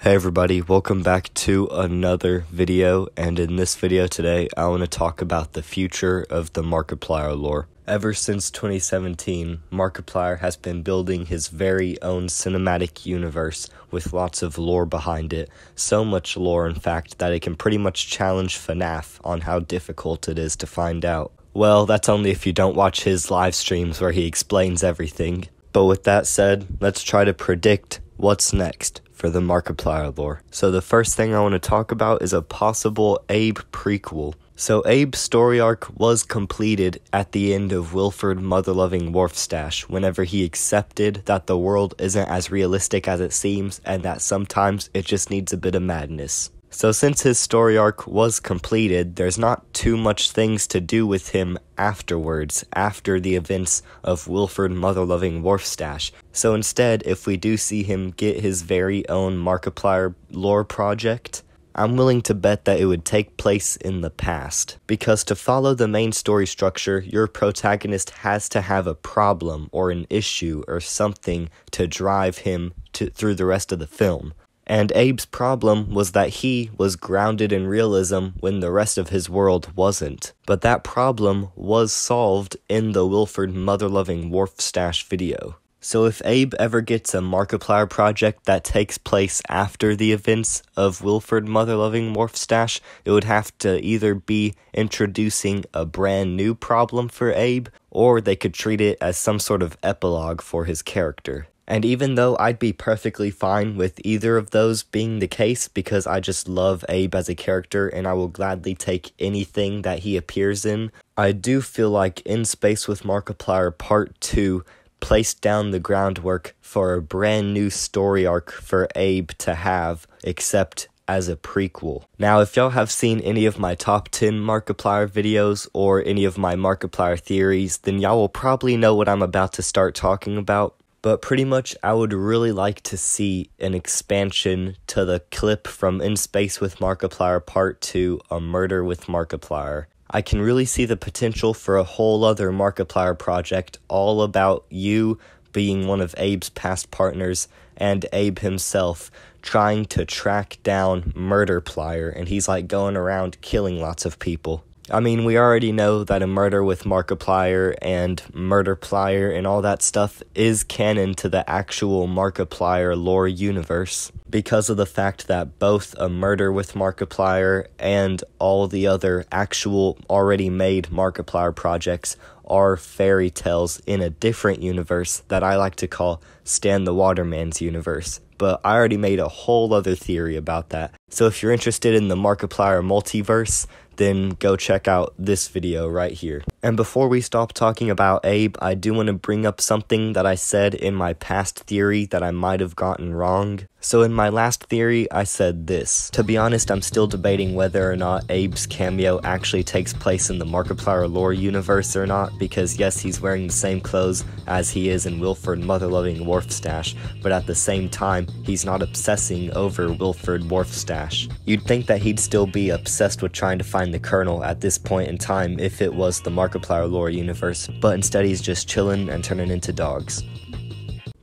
Hey everybody, welcome back to another video, and in this video today, I want to talk about the future of the Markiplier lore. Ever since 2017, Markiplier has been building his very own cinematic universe with lots of lore behind it. So much lore, in fact, that it can pretty much challenge FNAF on how difficult it is to find out. Well, that's only if you don't watch his live streams where he explains everything. But with that said, let's try to predict what's next for the Markiplier lore. So the first thing I want to talk about is a possible Abe prequel. So Abe's story arc was completed at the end of Wilford Mother-Loving Wharfstache whenever he accepted that the world isn't as realistic as it seems and that sometimes it just needs a bit of madness. So since his story arc was completed, there's not too much things to do with him afterwards, after the events of Wilford Mother-Loving Wharfstache. So instead, if we do see him get his very own Markiplier lore project, I'm willing to bet that it would take place in the past. Because to follow the main story structure, your protagonist has to have a problem or an issue or something to drive him through the rest of the film. And Abe's problem was that he was grounded in realism when the rest of his world wasn't. But that problem was solved in the Wilford Mother-Loving Wharfstache video. So if Abe ever gets a Markiplier project that takes place after the events of Wilford Mother-Loving Wharfstache, it would have to either be introducing a brand new problem for Abe, or they could treat it as some sort of epilogue for his character. And even though I'd be perfectly fine with either of those being the case, because I just love Abe as a character and I will gladly take anything that he appears in, I do feel like In Space with Markiplier Part 2 placed down the groundwork for a brand new story arc for Abe to have, except as a prequel. Now, if y'all have seen any of my top 10 Markiplier videos or any of my Markiplier theories, then y'all will probably know what I'm about to start talking about. But pretty much, I would really like to see an expansion to the clip from In Space with Markiplier Part 2, A Murder with Markiplier. I can really see the potential for a whole other Markiplier project all about you being one of Abe's past partners and Abe himself trying to track down Murderplier, and he's like going around killing lots of people. I mean, we already know that A Murder with Markiplier and Murderplier and all that stuff is canon to the actual Markiplier lore universe, because of the fact that both A Murder with Markiplier and all the other actual already made Markiplier projects are fairy tales in a different universe that I like to call Stan the Waterman's universe. But I already made a whole other theory about that. So if you're interested in the Markiplier multiverse, then go check out this video right here. And before we stop talking about Abe, I do want to bring up something that I said in my past theory that I might have gotten wrong. So in my last theory, I said this. To be honest, I'm still debating whether or not Abe's cameo actually takes place in the Markiplier lore universe or not, because yes, he's wearing the same clothes as he is in Wilford Mother-Loving Wharfstache, but at the same time, he's not obsessing over Wilford Wharfstache. You'd think that he'd still be obsessed with trying to find the Colonel at this point in time if it was the Markiplier lore universe, but instead he's just chilling and turning into dogs.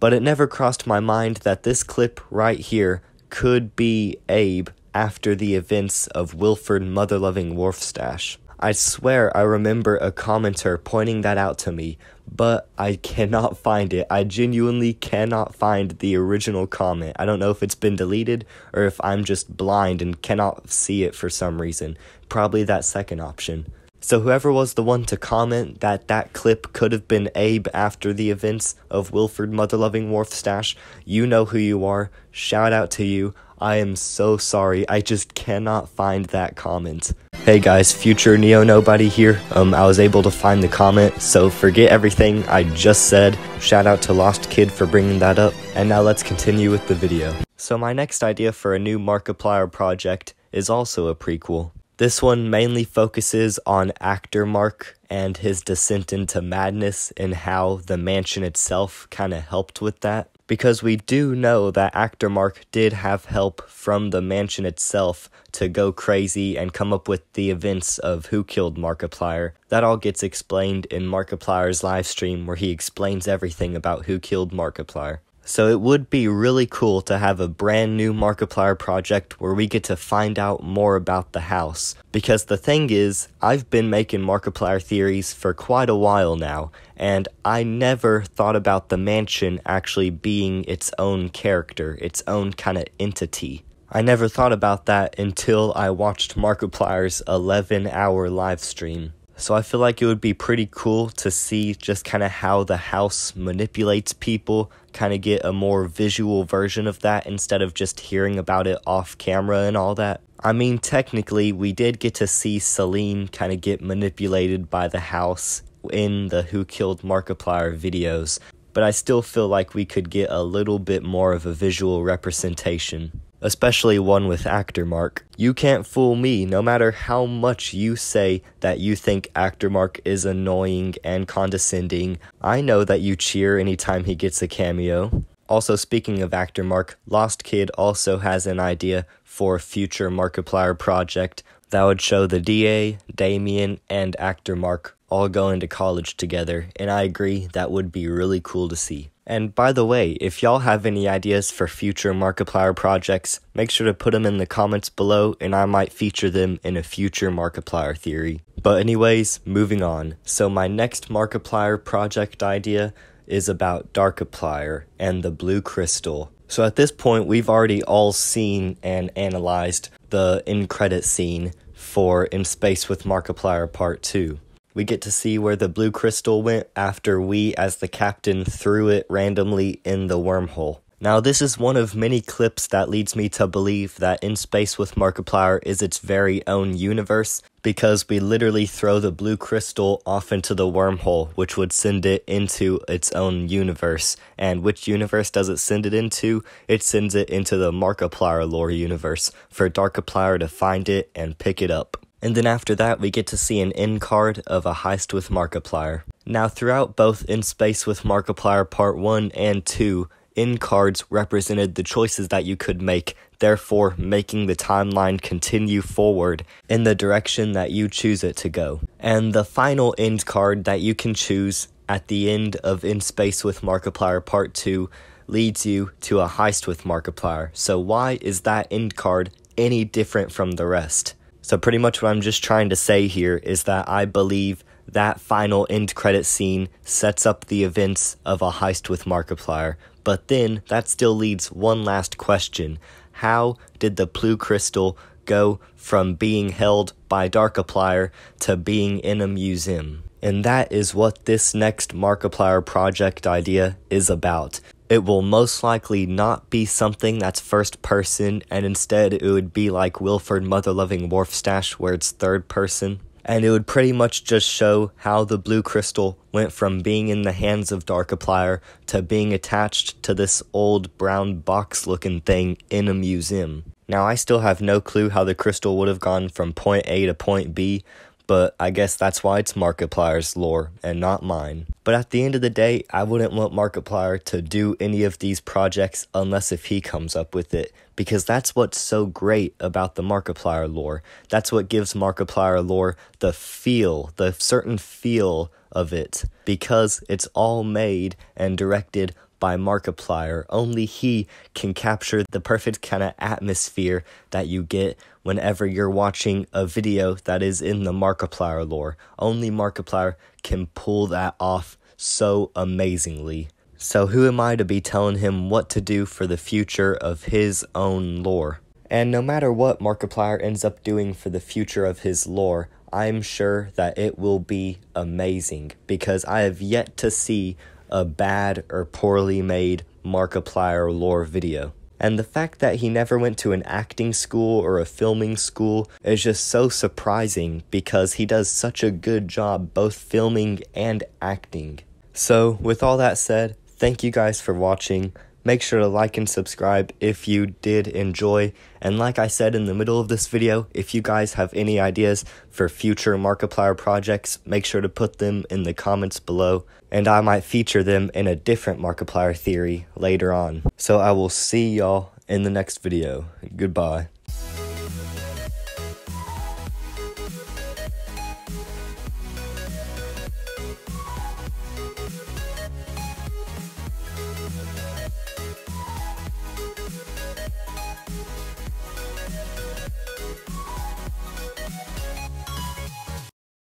But it never crossed my mind that this clip right here could be Abe after the events of Wilford Mother-Loving Wharfstache. I swear I remember a commenter pointing that out to me, but I cannot find it. I genuinely cannot find the original comment. I don't know if it's been deleted or if I'm just blind and cannot see it for some reason. Probably that second option. So whoever was the one to comment that that clip could have been Abe after the events of Wilford Mother-Loving Wharfstache, you know who you are. Shout out to you. I am so sorry. I just cannot find that comment. Hey guys, future Neo Nobody here. I was able to find the comment, so forget everything I just said. Shout out to Lost Kid for bringing that up. And now let's continue with the video. So my next idea for a new Markiplier project is also a prequel. This one mainly focuses on actor Mark and his descent into madness and how the mansion itself kind of helped with that. Because we do know that actor Mark did have help from the mansion itself to go crazy and come up with the events of who killed Markiplier. That all gets explained in Markiplier's livestream where he explains everything about who killed Markiplier. So it would be really cool to have a brand new Markiplier project where we get to find out more about the house. Because the thing is, I've been making Markiplier theories for quite a while now, and I never thought about the mansion actually being its own character, its own kind of entity. I never thought about that until I watched Markiplier's 11-hour live stream. So I feel like it would be pretty cool to see just kind of how the house manipulates people, kind of get a more visual version of that instead of just hearing about it off camera and all that. I mean, technically, we did get to see Celine kind of get manipulated by the house in the Who Killed Markiplier videos, but I still feel like we could get a little bit more of a visual representation. Especially one with Actor Mark. You can't fool me, no matter how much you say that you think Actor Mark is annoying and condescending. I know that you cheer anytime he gets a cameo. Also, speaking of Actor Mark, Lost Kid also has an idea for a future Markiplier project that would show the DA, Damien, and Actor Mark all going to college together, and I agree that would be really cool to see. And by the way, if y'all have any ideas for future Markiplier projects, make sure to put them in the comments below and I might feature them in a future Markiplier theory. But anyways, moving on. So my next Markiplier project idea is about Darkiplier and the blue crystal. So at this point, we've already all seen and analyzed the end credit scene for In Space with Markiplier Part 2. We get to see where the blue crystal went after we, as the captain, threw it randomly in the wormhole. Now, this is one of many clips that leads me to believe that In Space with Markiplier is its very own universe, because we literally throw the blue crystal off into the wormhole, which would send it into its own universe. And which universe does it send it into? It sends it into the Markiplier lore universe, for Darkiplier to find it and pick it up. And then after that, we get to see an end card of a heist with Markiplier. Now, throughout both In Space with Markiplier Part 1 and 2, end cards represented the choices that you could make, therefore making the timeline continue forward in the direction that you choose it to go. And the final end card that you can choose at the end of In Space with Markiplier Part 2 leads you to a heist with Markiplier. So why is that end card any different from the rest? So pretty much what I'm just trying to say here is that I believe that final end credit scene sets up the events of a heist with Markiplier. But then that still leaves one last question. How did the blue crystal go from being held by Darkiplier to being in a museum? And that is what this next Markiplier project idea is about. It will most likely not be something that's first person, and instead it would be like Wilford Mother-Loving Wharfstash, where it's third person. And it would pretty much just show how the blue crystal went from being in the hands of Darkiplier to being attached to this old brown box-looking thing in a museum. Now, I still have no clue how the crystal would have gone from point A to point B, but I guess that's why it's Markiplier's lore and not mine. But at the end of the day, I wouldn't want Markiplier to do any of these projects unless if he comes up with it, because that's what's so great about the Markiplier lore. That's what gives Markiplier lore the feel, the certain feel of it, because it's all made and directed by Markiplier. Only he can capture the perfect kind of atmosphere that you get whenever you're watching a video that is in the Markiplier lore. Only Markiplier can pull that off so amazingly. So who am I to be telling him what to do for the future of his own lore? And no matter what Markiplier ends up doing for the future of his lore, I'm sure that it will be amazing, because I have yet to see a bad or poorly made Markiplier lore video. And the fact that he never went to an acting school or a filming school is just so surprising, because he does such a good job both filming and acting. So with all that said, thank you guys for watching. Make sure to like and subscribe if you did enjoy. And like I said in the middle of this video, if you guys have any ideas for future Markiplier projects, make sure to put them in the comments below, and I might feature them in a different Markiplier theory later on. So I will see y'all in the next video. Goodbye.